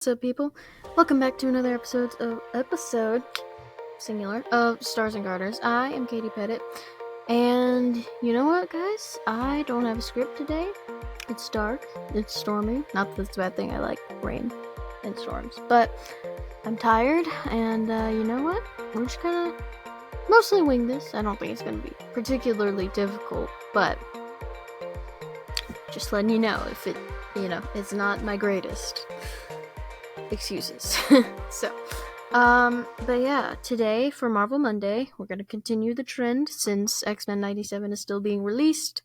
What's up, people? Welcome back to another episode singular of Stars and Garters. I am Katie Pettit, and you know what, guys? I don't have a script today. It's dark, it's stormy. Not that that's a bad thing. I like rain and storms, but I'm tired, and you know what? I'm just gonna mostly wing this. I don't think it's gonna be particularly difficult, but just letting you know if it's not my greatest excuses. But yeah, today for Marvel Monday, we're gonna continue the trend since X-Men 97 is still being released.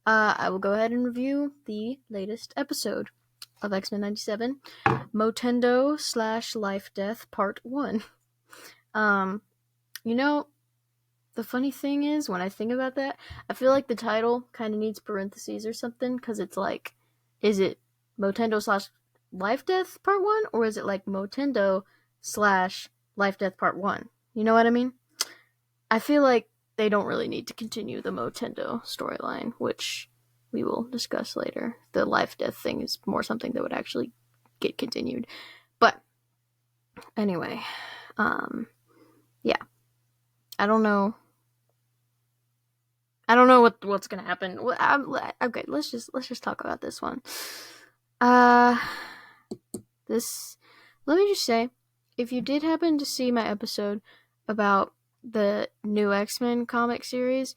I will go ahead and review the latest episode of X-Men 97, Motendo / Life Death Part 1. The funny thing is, when I think about that, I feel like the title kind of needs parentheses or something, because it's like, is it Motendo / Life Death Part 1, or is it like Motendo / Life Death Part 1? You know what I mean? I feel like they don't really need to continue the Motendo storyline, which we will discuss later. The Life Death thing is more something that would actually get continued. But anyway, yeah. I don't know what's gonna happen. Okay, let's just talk about this one. Let me just say, if you did happen to see my episode about the new X-Men comic series,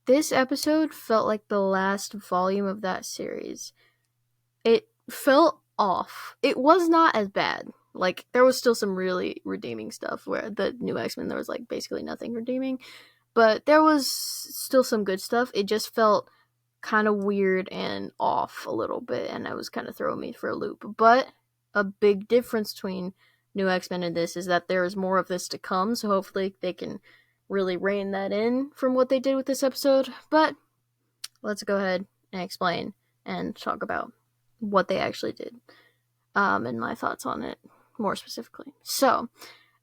this episode felt like the last volume of that series. It felt off. It was not as bad. Like, there was still some really redeeming stuff, where the new X-Men, there was like basically nothing redeeming. But there was still some good stuff. It just felt kind of weird and off a little bit, and it was kind of throwing me for a loop. But a big difference between New X-Men and this is that there is more of this to come, so hopefully they can really rein that in from what they did with this episode. But let's go ahead and explain and talk about what they actually did, and my thoughts on it more specifically. So,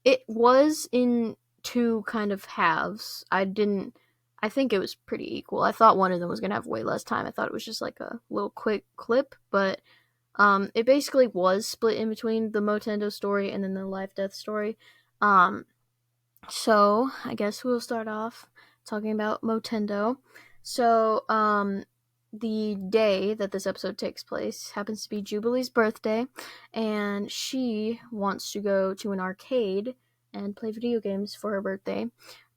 it was in two kind of halves. I think it was pretty equal. I thought one of them was going to have way less time. I thought it was just like a little quick clip, but it basically was split in between the Motendo story and then the Life Death story. So I guess we'll start off talking about Motendo. So, the day that this episode takes place happens to be Jubilee's birthday, and she wants to go to an arcade and play video games for her birthday.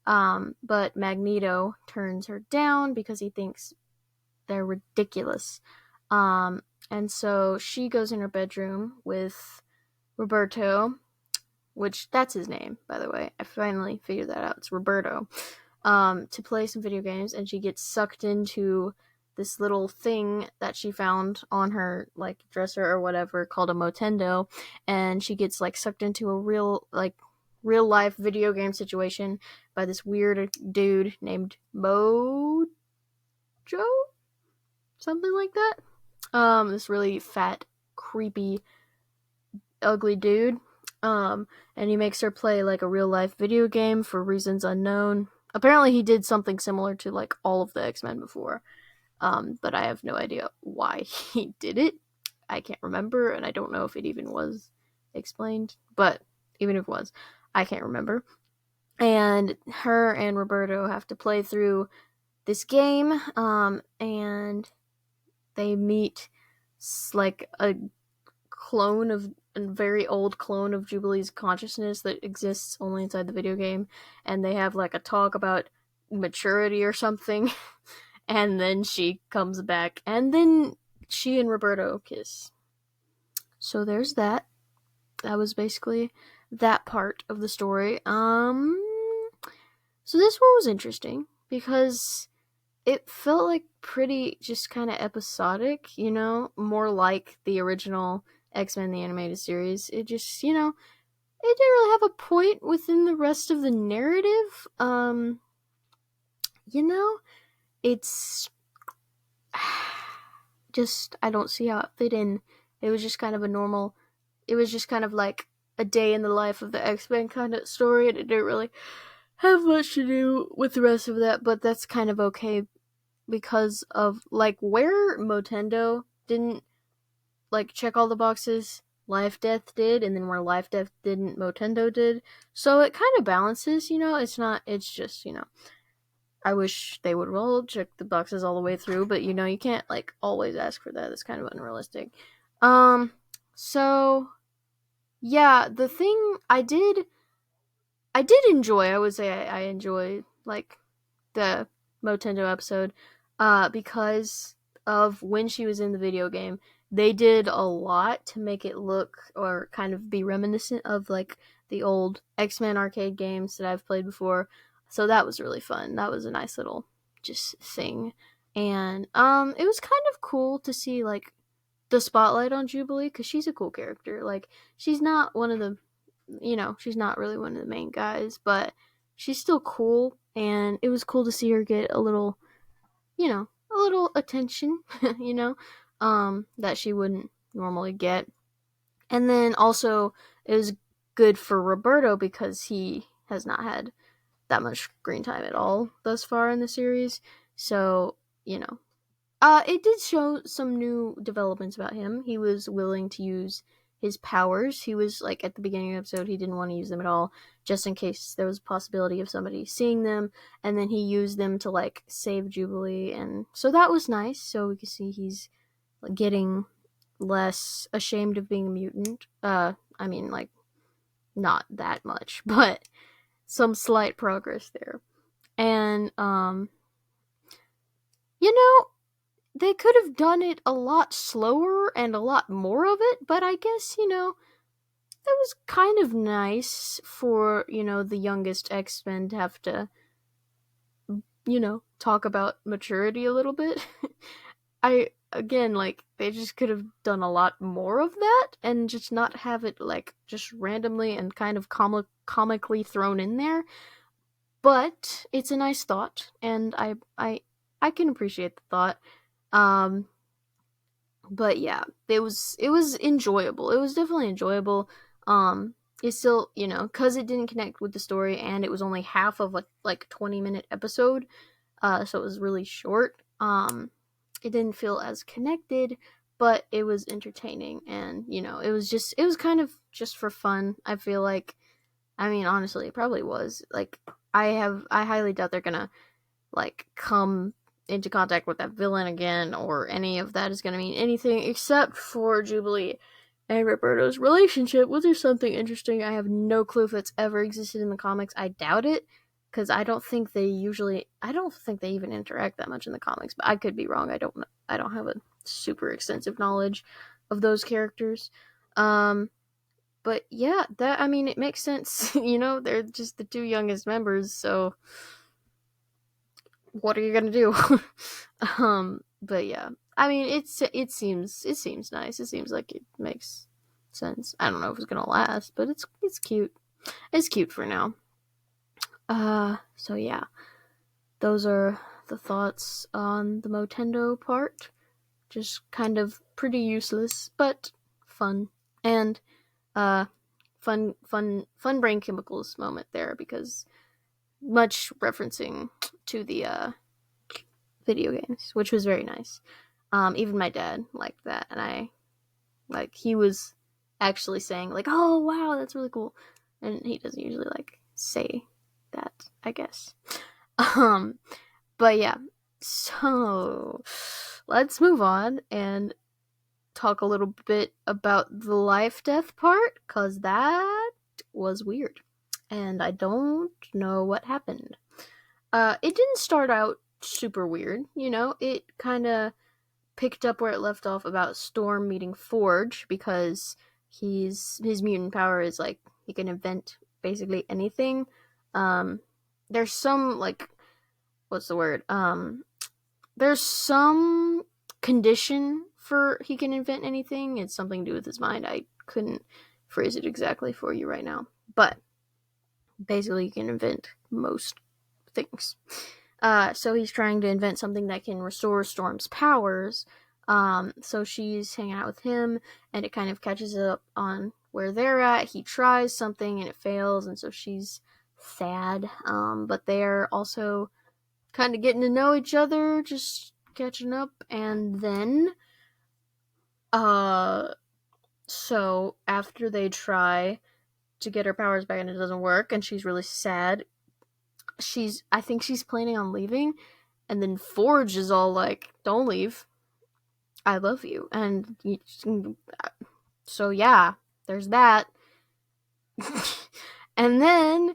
But Magneto turns her down because he thinks they're ridiculous. And so she goes in her bedroom with Roberto, which that's his name, by the way. I finally figured that out. It's Roberto. To play some video games, and she gets sucked into this little thing that she found on her like dresser or whatever called a Motendo, and she gets like sucked into a real life video game situation by this weird dude named Mojo? Something like that. This really fat, creepy, ugly dude. And he makes her play like a real life video game for reasons unknown. Apparently he did something similar to like all of the X-Men before. But I have no idea why he did it. I can't remember, and I don't know if it even was explained. But even if it was, I can't remember. And her and Roberto have to play through this game, and they meet like a very old clone of Jubilee's consciousness that exists only inside the video game, and they have like a talk about maturity or something. And then she comes back, and then she and Roberto kiss. So there's that. That was basically that part of the story. So this one was interesting because it felt like pretty just kind of episodic, more like the original X-Men the Animated Series. It just, it didn't really have a point within the rest of the narrative. It's just, I don't see how it fit in. It was just kind of like a day in the life of the X-Men kind of story, and it didn't really have much to do with the rest of that, but that's kind of okay because of, like, where Motendo didn't, like, check all the boxes, Life Death did, and then where Life Death didn't, Motendo did. So it kind of balances, it's just, I wish they would roll check the boxes all the way through, but you can't like always ask for that. That's kind of unrealistic. So yeah, the thing I did enjoy, I would say I enjoyed like the Motendo episode, because of when she was in the video game. They did a lot to make it look or kind of be reminiscent of like the old X-Men arcade games that I've played before. So that was really fun. That was a nice little just thing. And it was kind of cool to see like the spotlight on Jubilee cuz she's a cool character. Like she's not one of the she's not really one of the main guys, but she's still cool, and it was cool to see her get a little attention, that she wouldn't normally get. And then also, it was good for Roberto because he has not had that much screen time at all thus far in the series. So, it did show some new developments about him. He was willing to use his powers. He was like at the beginning of the episode, he didn't want to use them at all, just in case there was a possibility of somebody seeing them. And then he used them to like save Jubilee, and so that was nice. So we could see he's getting less ashamed of being a mutant. I mean, like not that much, but some slight progress there. And you know, they could have done it a lot slower and a lot more of it, but I guess, it was kind of nice for, the youngest X-Men to have to, talk about maturity a little bit. Again, like, they just could have done a lot more of that and just not have it, like, just randomly and kind of comically thrown in there. But it's a nice thought, and I can appreciate the thought. Um, but yeah, it was enjoyable. It was definitely enjoyable. It's still, cuz it didn't connect with the story and it was only half of a like 20-minute episode, so it was really short. It didn't feel as connected, but it was entertaining, and it was kind of just for fun. I feel like, I mean, honestly, it probably was. Like I highly doubt they're going to like come into contact with that villain again, or any of that is going to mean anything except for Jubilee and Roberto's relationship, which is something interesting. I have no clue if it's ever existed in the comics. I doubt it, because I don't think they even interact that much in the comics, but I could be wrong. I don't have a super extensive knowledge of those characters. But yeah, I mean, it makes sense. They're just the two youngest members, so what are you gonna do? But yeah, I mean, it seems nice. It seems like it makes sense. I don't know if it's gonna last, but it's cute. It's cute for now. So yeah, those are the thoughts on the Motendo part. Just kind of pretty useless, but fun, and fun brain chemicals moment there, because much referencing to the video games, which was very nice. Even my dad liked that, and he was actually saying like, "Oh wow, that's really cool," and he doesn't usually like say that, I guess. But yeah, so let's move on and talk a little bit about the life death part, cause that was weird, and I don't know what happened. It didn't start out super weird, It kind of picked up where it left off about Storm meeting Forge, because his mutant power is like he can invent basically anything. There's some like, what's the word? There's some condition for he can invent anything. It's something to do with his mind. I couldn't phrase it exactly for you right now, but basically, you can invent most things. So he's trying to invent something that can restore Storm's powers. So she's hanging out with him, and it kind of catches up on where they're at. He tries something and it fails, and so she's sad. But they're also kind of getting to know each other, just catching up, and then So after they try to get her powers back and it doesn't work, and she's really sad, I think she's planning on leaving, and then Forge is all like, "Don't leave. I love you." And so yeah, there's that. and then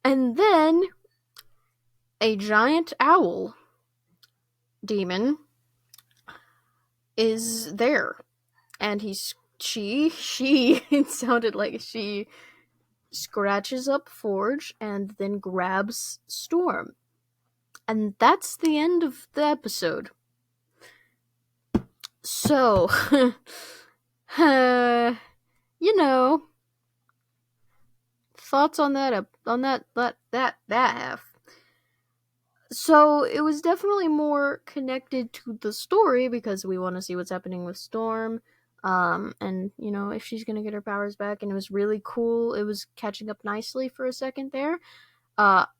and then a giant owl demon is there, and she it sounded like she scratches up Forge and then grabs Storm. And that's the end of the episode. So, you know, thoughts on that half. So it was definitely more connected to the story because we want to see what's happening with Storm, and if she's gonna get her powers back. And it was really cool. It was catching up nicely for a second there.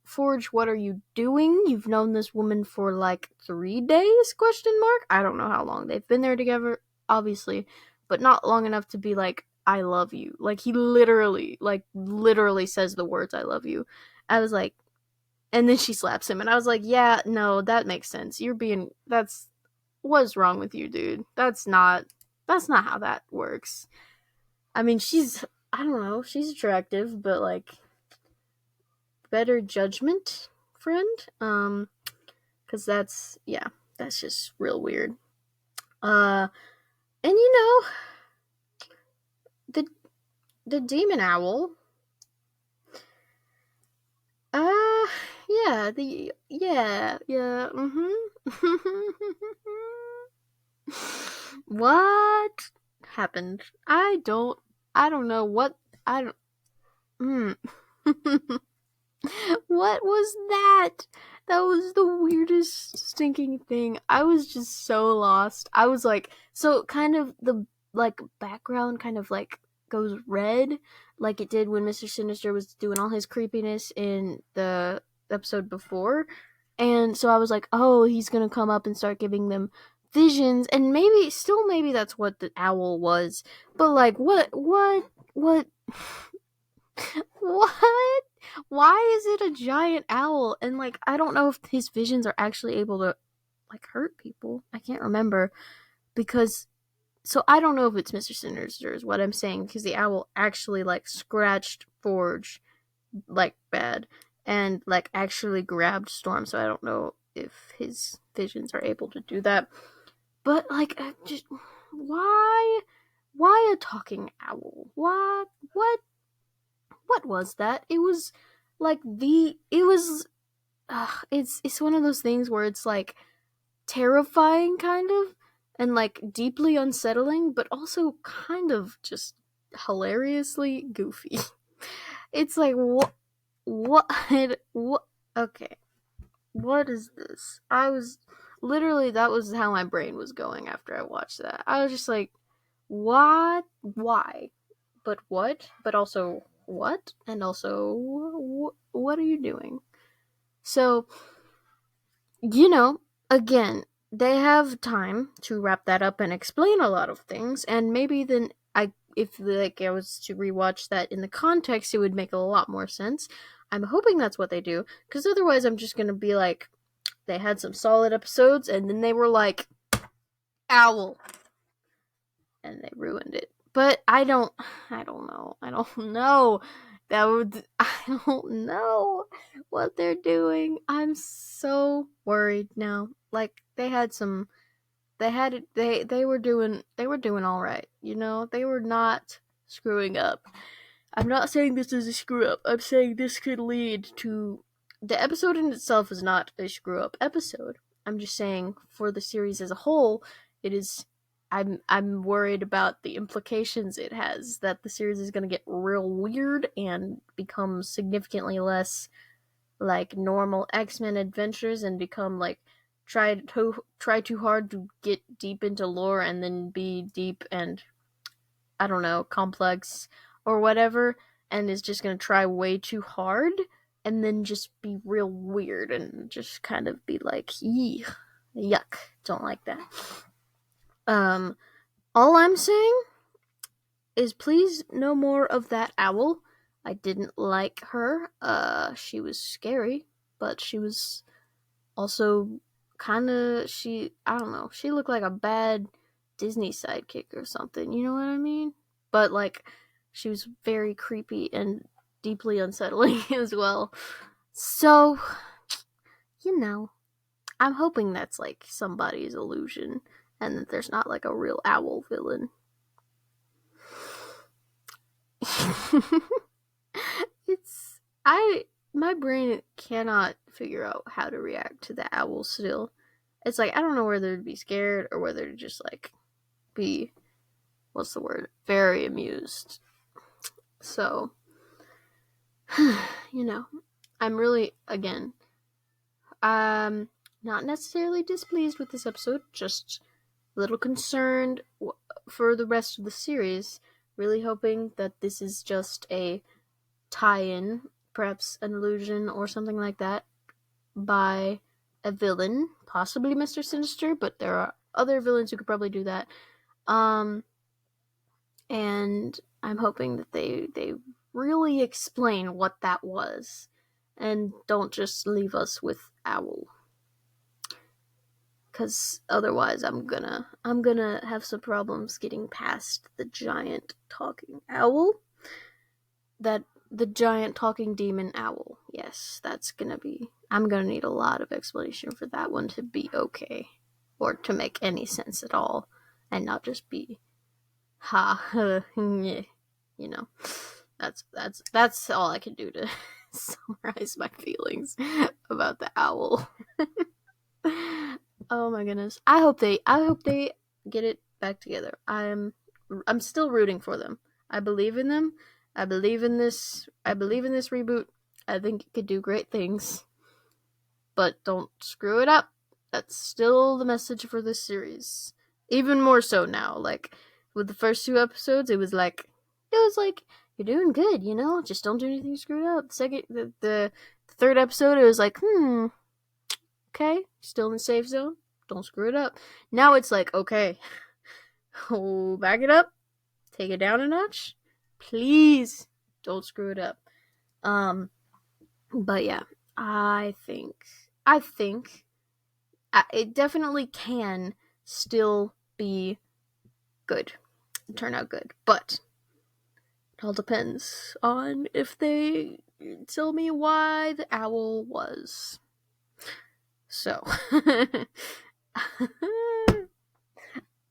Forge, what are you doing? You've known this woman for like 3 days? Question mark. I don't know how long they've been there together, obviously, but not long enough to be like, I love you. Like he literally says the words "I love you." I was like, and then she slaps him, and I was like, yeah, no, that makes sense. What's wrong with you, dude? That's not how that works. I mean, I don't know, she's attractive, but like, better judgment, friend. Because that's just real weird. And the demon owl. Yeah, What happened? I don't know what I don't. Mm. What was that? That was the weirdest stinking thing. I was just so lost. I was like, so kind of the like background kind of like goes red, like it did when Mr. Sinister was doing all his creepiness in the episode before. And so I was like, oh, he's gonna come up and start giving them visions, and maybe that's what the owl was. But like, what? What? Why is it a giant owl? And like, I don't know if his visions are actually able to like hurt people. I can't remember because so I don't know if it's Mr. Sinister is what I'm saying, because the owl actually like scratched Forge like bad and like actually grabbed Storm. So I don't know if his visions are able to do that. But like, just why a talking owl? What was that? It was like it was it's one of those things where it's like terrifying kind of, and like deeply unsettling, but also kind of just hilariously goofy. It's like, what okay. What is this? I was literally, that was how my brain was going after I watched that. I was just like, what? Why? But what? But also what? And also what are you doing? So, again, they have time to wrap that up and explain a lot of things, and maybe then if like I was to rewatch that in the context, it would make a lot more sense. I'm hoping that's what they do, because otherwise I'm just gonna be like, they had some solid episodes, and then they were like, owl, and they ruined it. But I don't know. I don't know. I don't know what they're doing. I'm so worried now. Like, they were doing all right. They were not screwing up. I'm not saying this is a screw up. I'm saying this could lead to, the episode in itself is not a screw up episode. I'm just saying for the series as a whole, it is. I'm worried about the implications it has, that the series is going to get real weird and become significantly less like normal X-Men adventures, and become like try too hard to get deep into lore and then be deep and, I don't know, complex or whatever, and is just gonna try way too hard and then just be real weird and just kind of be like, yee, yuck, don't like that. Um, all I'm saying is please no more of that owl. I didn't like her. She was scary, but she was also kinda, I don't know, she looked like a bad Disney sidekick or something, you know what I mean? But, like, she was very creepy and deeply unsettling as well. So, you know, I'm hoping that's, like, somebody's illusion, and that there's not, like, a real owl villain. My brain cannot figure out how to react to the owl still. It's like, I don't know whether to be scared or whether to just, like, be, what's the word, very amused. So, you know, I'm really, again, not necessarily displeased with this episode, just a little concerned for the rest of the series. Really hoping that this is just a tie-in, perhaps an illusion or something like that, by a villain, possibly Mr. Sinister, but there are other villains who could probably do that. And I'm hoping that they really explain what that was, and don't just leave us with Owl. Because otherwise I'm gonna have some problems getting past the giant talking owl. The giant talking demon owl. Yes, I'm gonna need a lot of explanation for that one to be okay. Or to make any sense at all. And not just be you know. That's all I can do to summarize my feelings about the owl. Oh my goodness. I hope they get it back together. I'm still rooting for them. I believe in them. I believe in this reboot. I think it could do great things. But don't screw it up. That's still the message for this series. Even more so now. Like, with the first 2 episodes, it was like, you're doing good, you know? Just don't do anything screwed up. The 3rd episode, it was like, okay, still in the safe zone. Don't screw it up. Now it's like, okay, back it up. Take it down a notch. Please don't screw it up. But yeah, I think it definitely can still be good, turn out good, but it all depends on if they tell me why the owl was. So,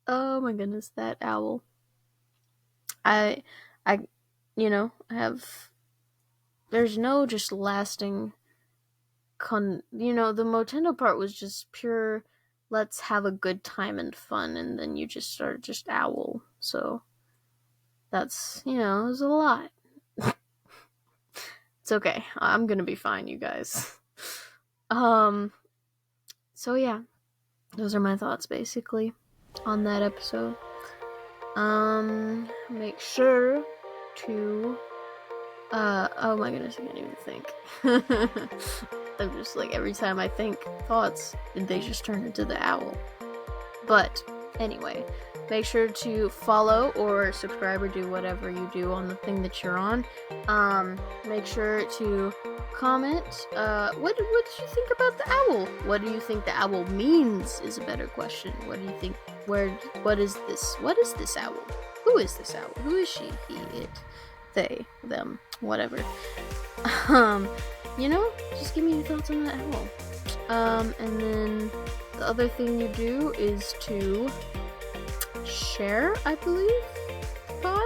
oh my goodness, that owl. I, there's no just lasting the Motendo part was just pure, let's have a good time and fun, and then you just started just owl, so that's, it was a lot. It's okay, I'm gonna be fine, you guys. So yeah, those are my thoughts, basically, on that episode. Make sure to, oh my goodness, I can't even think. I'm just like, every time I think thoughts, they just turn into the owl. But anyway, make sure to follow or subscribe or do whatever you do on the thing that you're on. Make sure to comment. What did you think about the owl? What do you think the owl means is a better question. What do you think? What is this? What is this owl? Who is this owl? Who is she? He, it, they, them, whatever. Just give me your thoughts on the owl. And then the other thing you do is to share, I believe, pod?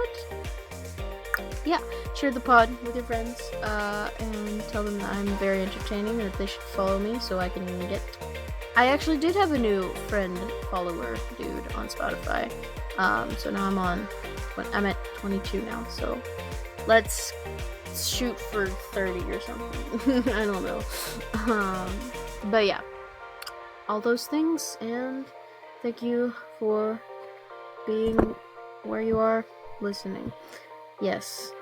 Yeah, share the pod with your friends, and tell them that I'm very entertaining and that they should follow me so I can get... I actually did have a new friend follower dude on Spotify, so now I'm at 22 now, so let's shoot for 30 or something. I don't know. But yeah, all those things, and thank you for being where you are listening. Yes.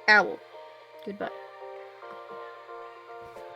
Owl. Goodbye.